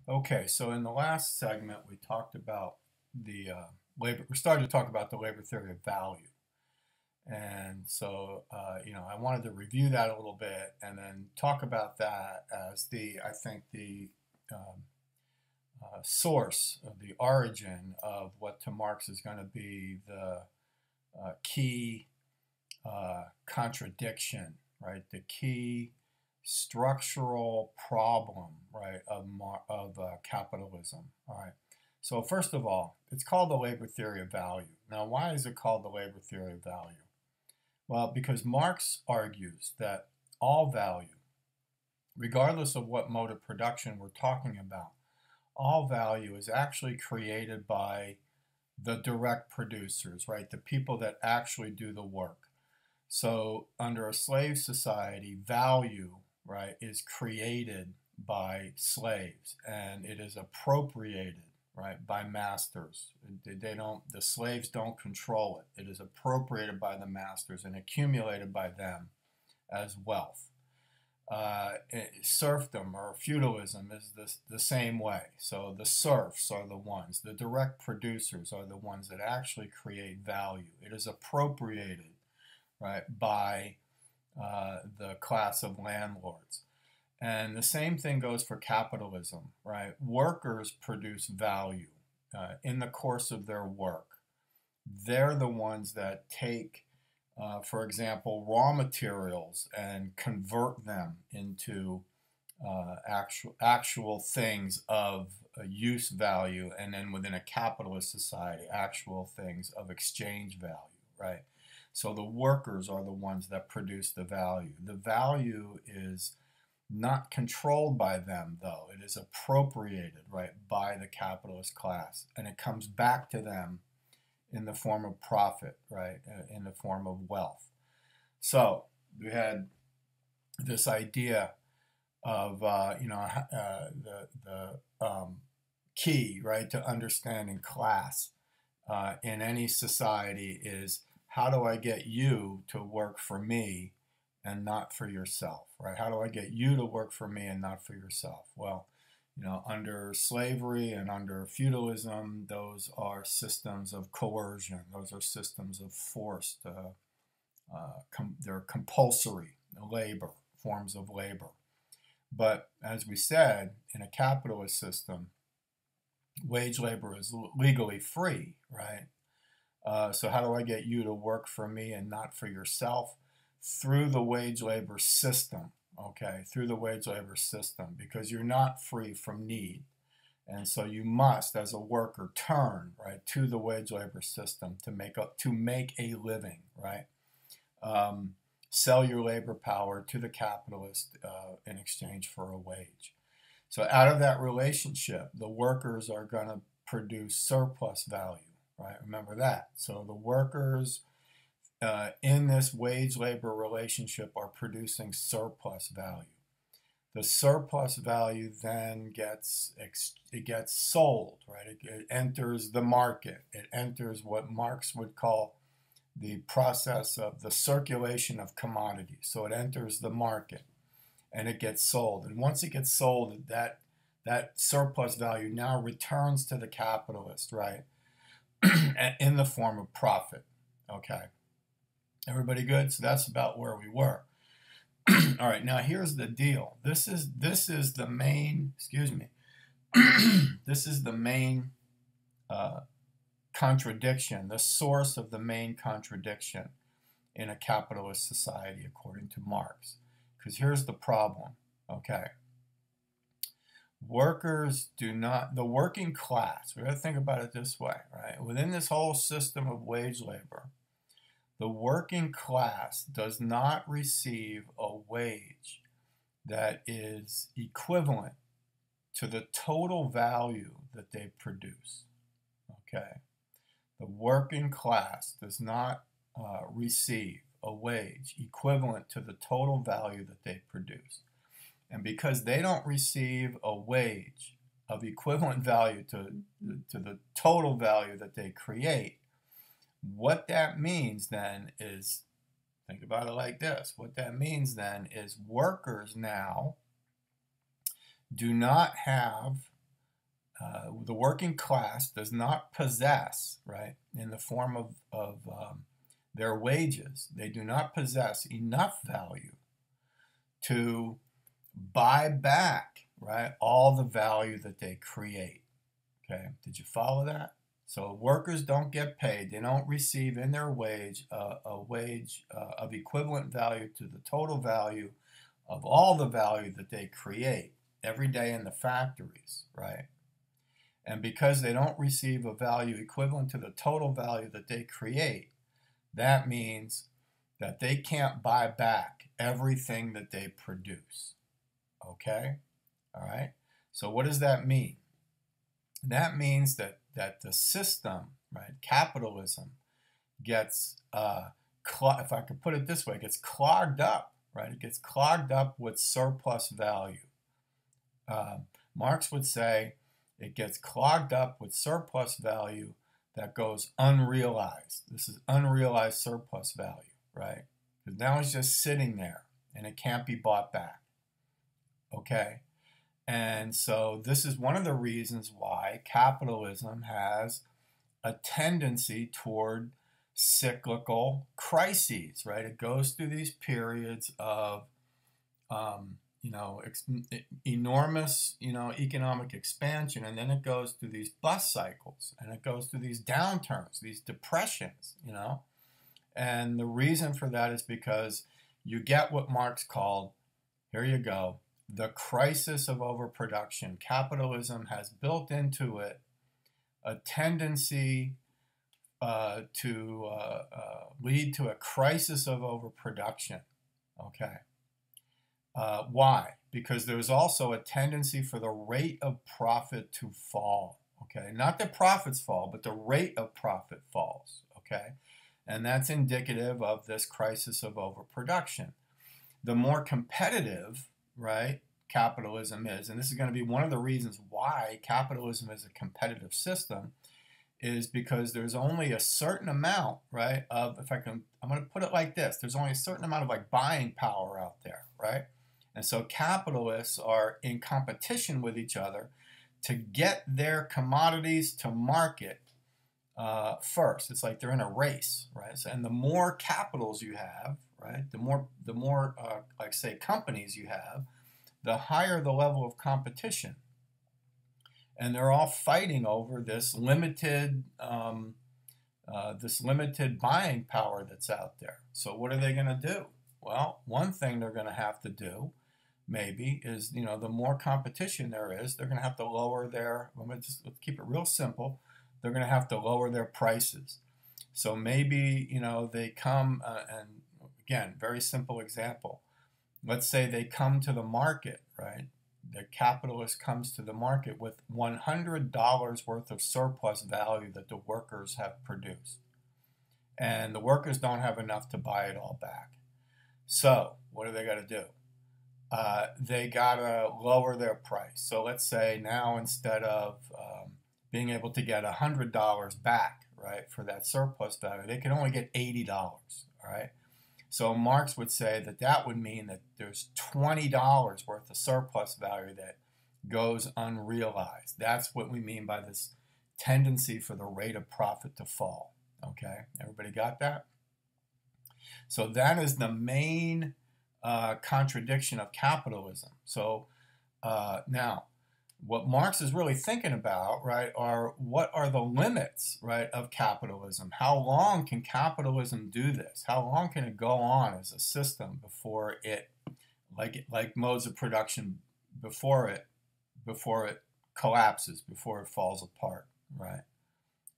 Okay, so in the last segment, we talked about the labor. We started to talk about the labor theory of value, and so I wanted to review that a little bit and then talk about that as I think, the um, source of the origin of what to Marx is going to be the key contradiction, right? The key structural problem, right, of capitalism. All right. So first of all, it's called the labor theory of value. Now, why is it called the labor theory of value? Well, because Marx argues that all value, regardless of what mode of production we're talking about, all value is actually created by the direct producers, right? The people that actually do the work. So under a slave society, value, right, is created by slaves and it is appropriated, right, by masters. The slaves don't control it. It is appropriated by the masters and accumulated by them as wealth. Serfdom or feudalism is the same way. So the serfs are the ones, the direct producers are the ones that actually create value. It is appropriated, right, by the class of landlords. And the same thing goes for capitalism, right? Workers produce value in the course of their work. They're the ones that take, for example, raw materials and convert them into actual things of use value, and then within a capitalist society, actual things of exchange value, right? So the workers are the ones that produce the value. The value is not controlled by them, though. It is appropriated, right, by the capitalist class, and it comes back to them in the form of profit, right, in the form of wealth. So we had this idea of the key, right, to understanding class in any society is, how do I get you to work for me and not for yourself, right? How do I get you to work for me and not for yourself? Well, under slavery and under feudalism, those are systems of coercion. Those are systems of forced, they're compulsory labor, forms of labor. But as we said, in a capitalist system, wage labor is legally free, right? So how do I get you to work for me and not for yourself? Through the wage labor system, okay? Through the wage labor system, because you're not free from need. And so you must, as a worker, turn, right, to the wage labor system to make a living, right? Sell your labor power to the capitalist in exchange for a wage. So out of that relationship, the workers are going to produce surplus value, right? Remember that. So the workers in this wage labor relationship are producing surplus value. The surplus value then gets sold, right? It enters the market. It enters what Marx would call the process of the circulation of commodities. So it enters the market and it gets sold. And once it gets sold, that surplus value now returns to the capitalist, right? In the form of profit. Okay. Everybody good? So that's about where we were. All right, now here's the deal. This is the main, excuse me, this is the main contradiction, the source of the main contradiction in a capitalist society, according to Marx. Because here's the problem, okay? Workers do not, the working class, we got to think about it this way, right? Within this whole system of wage labor, the working class does not receive a wage that is equivalent to the total value that they produce. Okay? The working class does not receive a wage equivalent to the total value that they produce. And because they don't receive a wage of equivalent value to the total value that they create, what that means then is, think about it like this. What that means then is workers now do not have The working class does not possess, right, in the form of their wages, they do not possess enough value to buy back, right, all the value that they create. Okay, did you follow that? So workers don't get paid. They don't receive in their wage a wage of equivalent value to the total value of all the value that they create every day in the factories, right? And because they don't receive a value equivalent to the total value that they create, that means that they can't buy back everything that they produce. Okay? All right? So what does that mean? That means that the system, right, capitalism, gets, if I could put it this way, it gets clogged up, right? It gets clogged up with surplus value. Marx would say it gets clogged up with surplus value that goes unrealized. This is unrealized surplus value, right? Because now it's just sitting there and it can't be bought back. Okay? And so this is one of the reasons why capitalism has a tendency toward cyclical crises, right? It goes through these periods of, enormous, economic expansion, and then it goes through these bust cycles, and it goes through these downturns, these depressions, And the reason for that is because you get what Marx called, here you go, the crisis of overproduction. Capitalism has built into it a tendency to lead to a crisis of overproduction. Okay. Why? Because there's also a tendency for the rate of profit to fall. Okay. Not that profits fall, but the rate of profit falls. Okay. And that's indicative of this crisis of overproduction. The more competitive, right, capitalism is, and this is going to be one of the reasons why capitalism is a competitive system, is because there's only a certain amount, right, of, I'm going to put it like this, there's only a certain amount of like buying power out there, right? And so capitalists are in competition with each other to get their commodities to market first. It's like they're in a race, right? So, and the more capitals you have, right, the more like say companies you have, the higher the level of competition. And they're all fighting over this limited buying power that's out there. So what are they going to do? Well, one thing they're going to have to do, maybe, is the more competition there is, they're going to have to lower their. Let's keep it real simple. They're going to have to lower their prices. So maybe they come and again, very simple example. Let's say they come to the market, right? The capitalist comes to the market with $100 worth of surplus value that the workers have produced. And the workers don't have enough to buy it all back. So what do they got to do? They got to lower their price. So let's say now instead of being able to get $100 back, right, for that surplus value, they can only get $80, all right? So Marx would say that would mean that there's $20 worth of surplus value that goes unrealized. That's what we mean by this tendency for the rate of profit to fall. Okay, everybody got that? So that is the main contradiction of capitalism. So now, what Marx is really thinking about, right, are what are the limits, right, of capitalism? How long can capitalism do this? How long can it go on as a system before it, like modes of production, before it collapses, before it falls apart, right,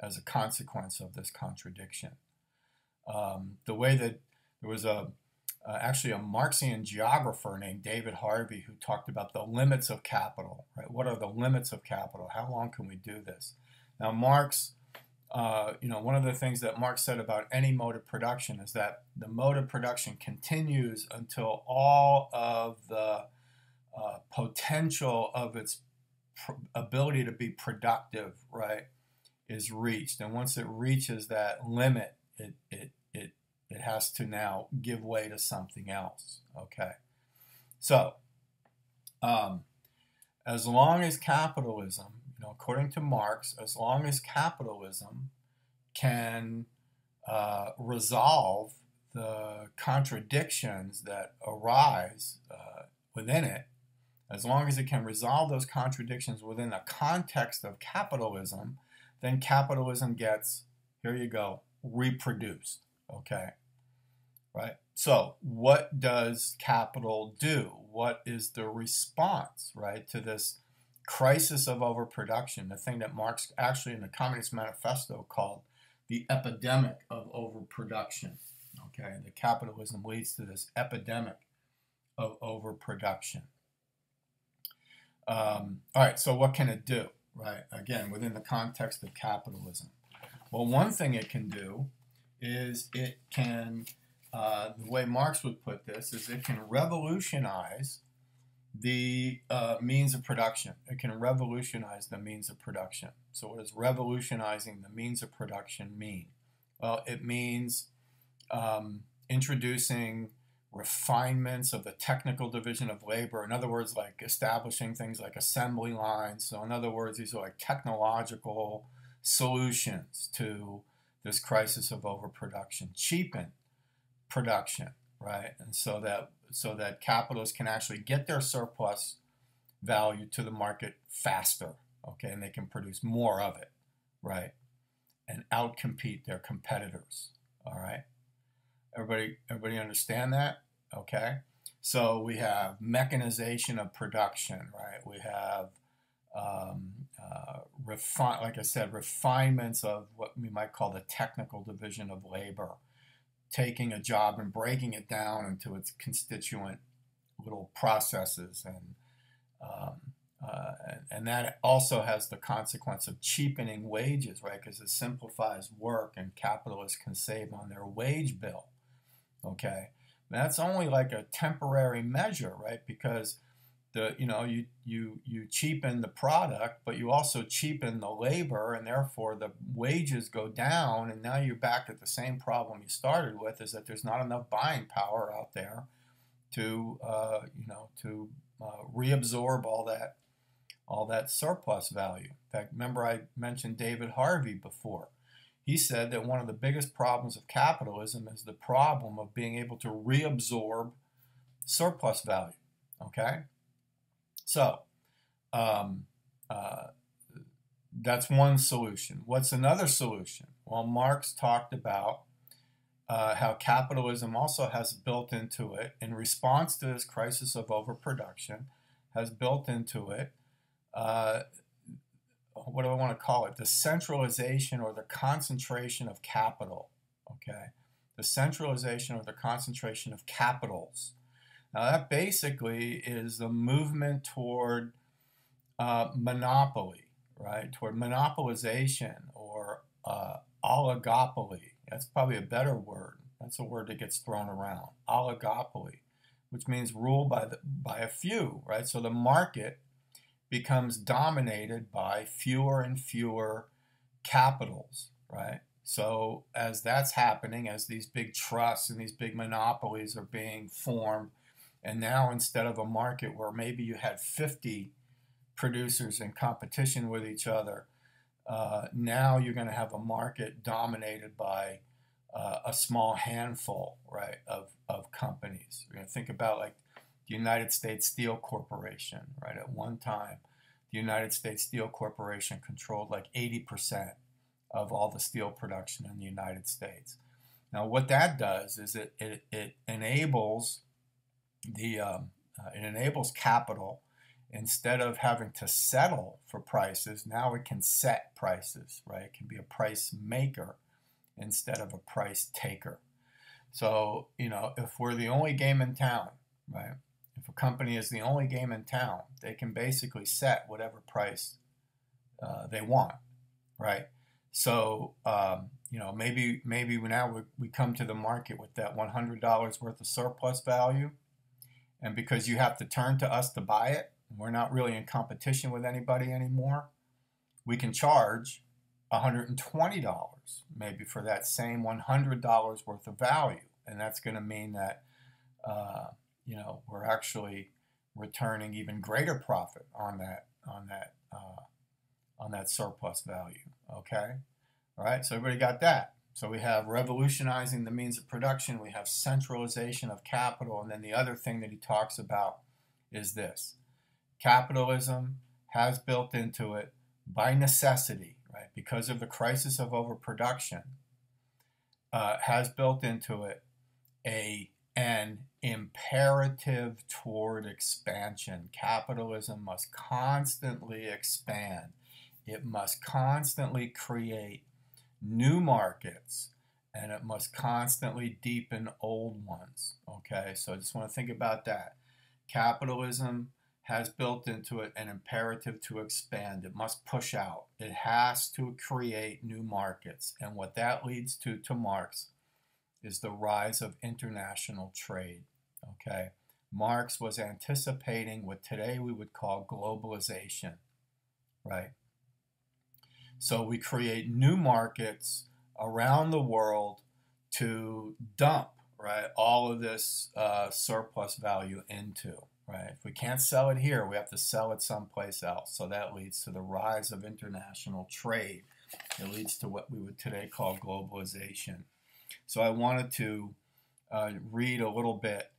as a consequence of this contradiction? The way that there was actually a Marxian geographer named David Harvey who talked about the limits of capital, right? What are the limits of capital? How long can we do this? Now, Marx, one of the things that Marx said about any mode of production is that the mode of production continues until all of the potential of its ability to be productive, right, is reached. And once it reaches that limit, it has to now give way to something else. Okay, so as long as capitalism, according to Marx, as long as capitalism can resolve the contradictions that arise within it, as long as it can resolve those contradictions within the context of capitalism, then capitalism gets, here you go, reproduced, okay? Right? So what does capital do? What is the response, right, to this crisis of overproduction, the thing that Marx actually in the Communist Manifesto called the epidemic of overproduction, okay? The capitalism leads to this epidemic of overproduction. All right, so what can it do, right? Again, within the context of capitalism. Well, one thing it can do is it can, the way Marx would put this, is it can revolutionize the means of production. It can revolutionize the means of production. So what does revolutionizing the means of production mean? Well, it means introducing refinements of the technical division of labor. In other words, like establishing things like assembly lines. So in other words, these are like technological solutions to this crisis of overproduction. Cheapen production, right? And so that capitalists can actually get their surplus value to the market faster, okay? And they can produce more of it, right? And outcompete their competitors, all right? Everybody understand that? Okay. So we have mechanization of production, right? We have, like I said, refinements of what we might call the technical division of labor, taking a job and breaking it down into its constituent little processes, and that also has the consequence of cheapening wages, right? Because it simplifies work, and capitalists can save on their wage bill. Okay, that's only like a temporary measure, right? Because you cheapen the product, but you also cheapen the labor, and therefore the wages go down, and now you're back at the same problem you started with, is that there's not enough buying power out there to reabsorb all that surplus value. In fact, remember I mentioned David Harvey before. He said that one of the biggest problems of capitalism is the problem of being able to reabsorb surplus value, okay? So that's one solution. What's another solution? Well, Marx talked about how capitalism also has built into it, in response to this crisis of overproduction, has built into it what do I want to call it? The centralization or the concentration of capital, okay? The centralization or the concentration of capitals. Now that basically is the movement toward monopoly, right? Toward monopolization or oligopoly. That's probably a better word. That's a word that gets thrown around. Oligopoly, which means rule by a few, right? So the market becomes dominated by fewer and fewer capitals, right? So as that's happening, as these big trusts and these big monopolies are being formed, and now instead of a market where maybe you had 50 producers in competition with each other, now you're going to have a market dominated by a small handful, right, of companies. You're going to think about like the United States Steel Corporation, right? At one time, the United States Steel Corporation controlled like 80% of all the steel production in the United States. Now, what that does is it enables it enables capital, instead of having to settle for prices, now it can set prices, right? It can be a price maker instead of a price taker. So, if we're the only game in town, right? If a company is the only game in town, they can basically set whatever price they want, right? So, maybe now we come to the market with that $100 worth of surplus value, and because you have to turn to us to buy it, we're not really in competition with anybody anymore, we can charge $120 maybe for that same $100 worth of value, and that's going to mean that we're on that surplus value. Okay? All right, so everybody got that. So we have revolutionizing the means of production, we have centralization of capital, and then the other thing that he talks about is this. Capitalism has built into it, by necessity, right, because of the crisis of overproduction, has built into it an imperative toward expansion. Capitalism must constantly expand. It must constantly create new markets, and it must constantly deepen old ones. Okay, so I just want to think about that. Capitalism has built into it an imperative to expand. It must push out. It has to create new markets. And what that leads to Marx, is the rise of international trade. Okay, Marx was anticipating what today we would call globalization, right? So we create new markets around the world to dump, right, all of this surplus value into, right? If we can't sell it here, we have to sell it someplace else. So that leads to the rise of international trade. It leads to what we would today call globalization. So I wanted to read a little bit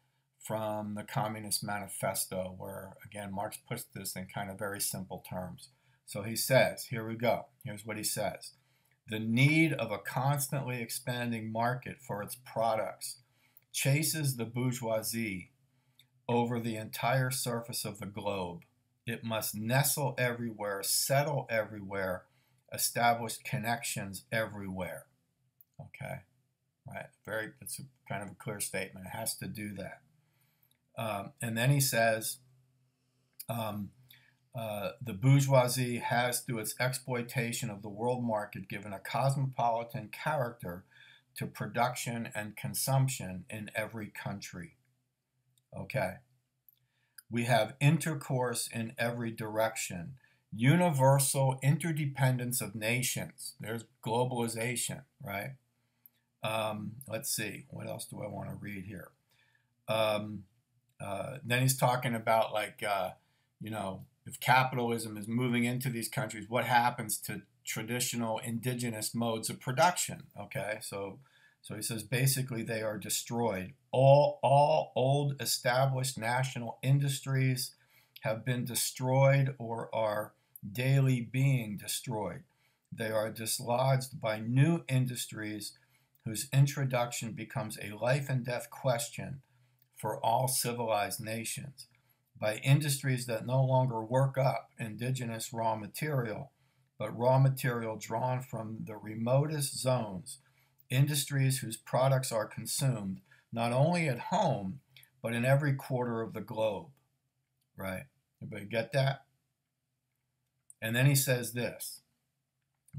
from the Communist Manifesto, where, again, Marx puts this in kind of very simple terms. So he says, here we go. Here's what he says. The need of a constantly expanding market for its products chases the bourgeoisie over the entire surface of the globe. It must nestle everywhere, settle everywhere, establish connections everywhere. Okay, right? It's kind of a clear statement. It has to do that. And then he says, the bourgeoisie has, through its exploitation of the world market, given a cosmopolitan character to production and consumption in every country. Okay. We have intercourse in every direction, universal interdependence of nations. There's globalization, right? Let's see, what else do I want to read here? Then he's talking about, like, if capitalism is moving into these countries, what happens to traditional indigenous modes of production? Okay, so he says basically they are destroyed. All old established national industries have been destroyed or are daily being destroyed. They are dislodged by new industries whose introduction becomes a life and death question for all civilized nations, by industries that no longer work up indigenous raw material, but raw material drawn from the remotest zones, industries whose products are consumed not only at home, but in every quarter of the globe. Right? Everybody get that? And then he says this,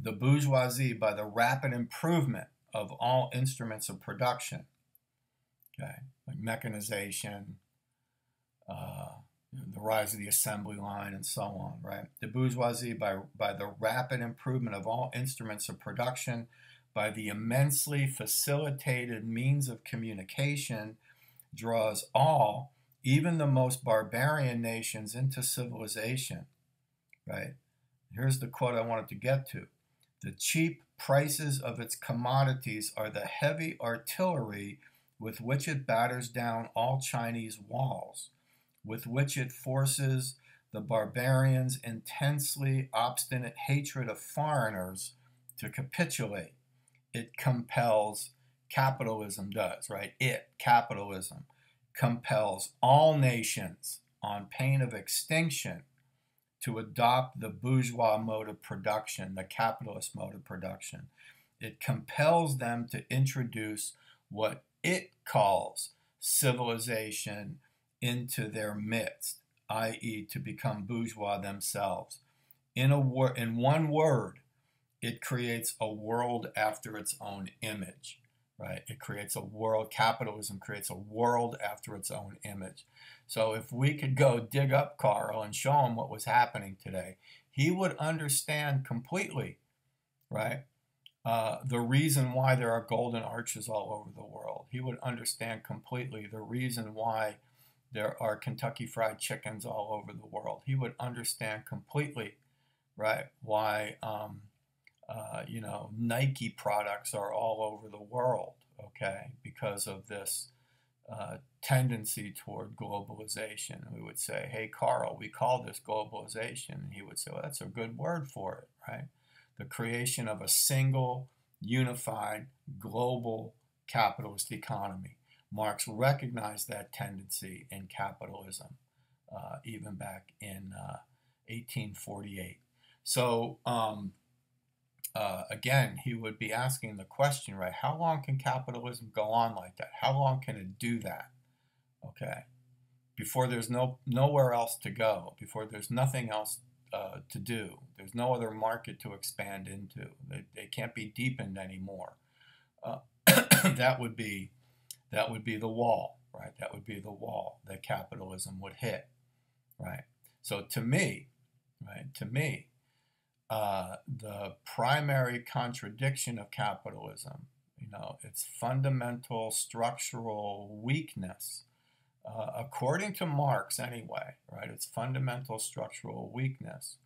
the bourgeoisie, by the rapid improvement of all instruments of production, okay, like mechanization, the rise of the assembly line, and so on, right? The bourgeoisie, by the rapid improvement of all instruments of production, by the immensely facilitated means of communication, draws all, even the most barbarian nations, into civilization, right? Here's the quote I wanted to get to. The cheap prices of its commodities are the heavy artillery with which it batters down all Chinese walls, with which it forces the barbarians' intensely obstinate hatred of foreigners to capitulate. It compels, capitalism does, right? Capitalism, compels all nations on pain of extinction to adopt the bourgeois mode of production, the capitalist mode of production. It compels them to introduce what it calls civilization into their midst, i.e., to become bourgeois themselves. In one word, it creates a world after its own image, right? It creates a world, capitalism creates a world after its own image. So if we could go dig up Karl and show him what was happening today, he would understand completely, right, the reason why there are golden arches all over the world. He would understand completely the reason why there are Kentucky Fried Chickens all over the world. He would understand completely, right? Why, Nike products are all over the world, okay, because of this tendency toward globalization. We would say, hey, Karl, we call this globalization. And he would say, well, that's a good word for it, right? The creation of a single, unified, global capitalist economy. Marx recognized that tendency in capitalism, even back in 1848. So, again, he would be asking the question, right? How long can capitalism go on like that? How long can it do that? Okay, before there's nowhere else to go, before there's nothing else to do, there's no other market to expand into. They can't be deepened anymore. Uh, that would be the wall, right? That would be the wall that capitalism would hit, right? So to me, right, the primary contradiction of capitalism, its fundamental structural weakness, according to Marx anyway, right, its fundamental structural weakness,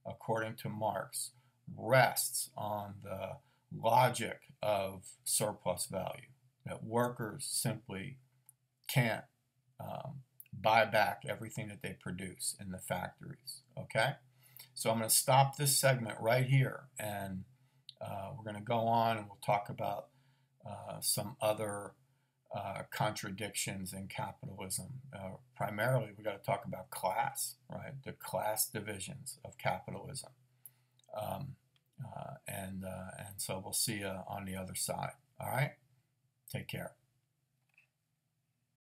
according to Marx, rests on the logic of surplus value, that workers simply can't buy back everything that they produce in the factories, okay? So I'm going to stop this segment right here, and we're going to go on and we'll talk about some other contradictions in capitalism. Primarily, we've got to talk about class, right? The class divisions of capitalism. And so we'll see you on the other side. All right? Take care.